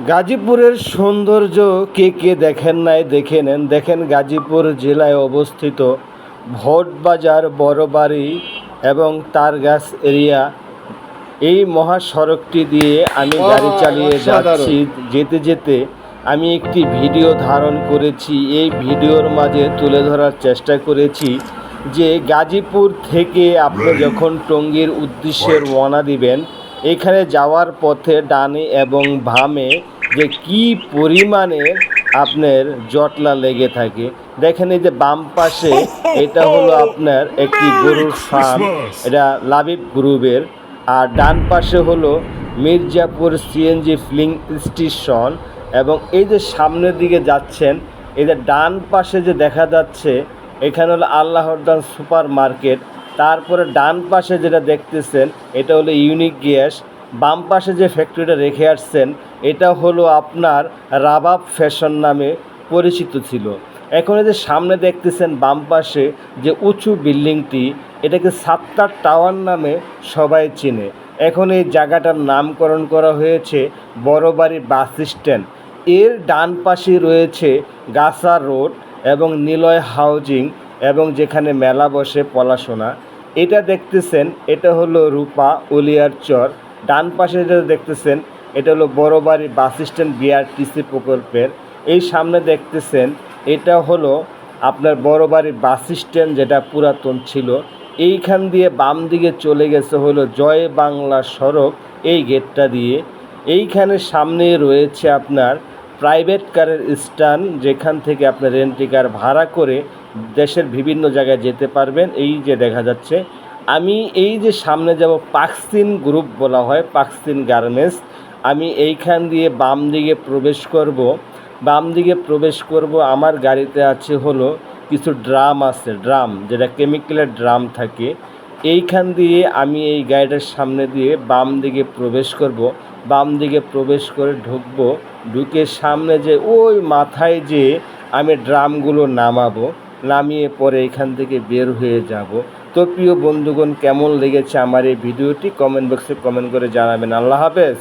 গাজীপুরের সৌন্দর্য কে কে দেখেন নাই দেখে নেন। দেখেন গাজীপুর জেলায় অবস্থিত ভোটবাজার বড়বাড়ি এবং তারগাছ এরিয়া, এই মহাসড়কটি দিয়ে আমি গাড়ি চালিয়ে যাচ্ছি। যেতে যেতে আমি একটি ভিডিও ধারণ করেছি। এই ভিডিওর মাঝে তুলে ধরার চেষ্টা করেছি যে গাজীপুর থেকে আপনি যখন টঙ্গীর উদ্দেশ্যে রওনা দিবেন, এখানে যাওয়ার পথে ডানে এবং বামে যে কি পরিমাণে আপনার জটলা লেগে থাকে। দেখেন এই যে বাম পাশে এটা হলো আপনার একটি গরুর ফার্ম, এটা লাবিব গ্রুপের। আর ডান পাশে হলো মির্জাপুর সিএনজি ফিলিং স্টেশন। এবং এই যে সামনের দিকে যাচ্ছেন, এই যে ডান পাশে যে দেখা যাচ্ছে এখানে হলো আল্লাহরদান সুপার মার্কেট। তারপরে ডান পাশে যেটা দেখতেছেন এটা হলো ইউনিক গ্যাস। বাম পাশে যে ফ্যাক্টরিটা রেখে আসছেন এটা হলো আপনার রাবাব ফ্যাশন নামে পরিচিত ছিল। এখন এই যে সামনে দেখতেছেন বাম পাশে যে উঁচু বিল্ডিংটি, এটাকে সাত্তার টাওয়ার নামে সবাই চেনে। এখন এই জায়গাটার নামকরণ করা হয়েছে বড়বাড়ি বাস স্ট্যান্ড। এর ডান পাশে রয়েছে গাছা রোড এবং নিলয় হাউজিং এবং যেখানে মেলা বসে পলাশোনা। এটা দেখতেছেন এটা হলো রূপা উলিয়ার চর। ডান পাশে যেটা দেখতেছেন এটা হলো বড়বাড়ি বাস স্ট্যান্ড বিআরটিসি প্রকল্পের। এই সামনে দেখতেছেন এটা হলো আপনার বড়বাড়ি বাস স্ট্যান্ড, যেটা পুরাতন ছিল। এইখান দিয়ে বাম দিকে চলে গেছে হলো জয় বাংলা সড়ক, এই গেটটা দিয়ে। এইখানে সামনে রয়েছে আপনার প্রাইভেট কারের স্ট্যান্ড, যেখান থেকে আপনার রেন্টি কার ভাড়া করে দেশের বিভিন্ন জায়গায় যেতে পারবেন। এই যে দেখা যাচ্ছে আমি এই যে সামনে যাব পাকসিন গ্রুপ বলা হয়, পাকসিন গার্মেন্টস। আমি এইখান দিয়ে বাম দিকে প্রবেশ করব। আমার গাড়িতে আছে হলো কিছু ড্রাম আছে, ড্রাম যেটা কেমিক্যালের ড্রাম থাকে। এইখান দিয়ে আমি এই গাড়িটার সামনে দিয়ে বাম দিকে প্রবেশ করব। বাম দিকে প্রবেশ করে ঢুকবো। ঢুকে সামনে যে ওই মাথায় যে আমি ড্রামগুলো নামিয়ে পরে এখান থেকে বের হয়ে যাব। তো প্রিয় বন্ধুগণ, কেমন লেগেছে আমার এই ভিডিওটি কমেন্ট বক্সে কমেন্ট করে জানাবেন। আল্লাহ হাফেজ।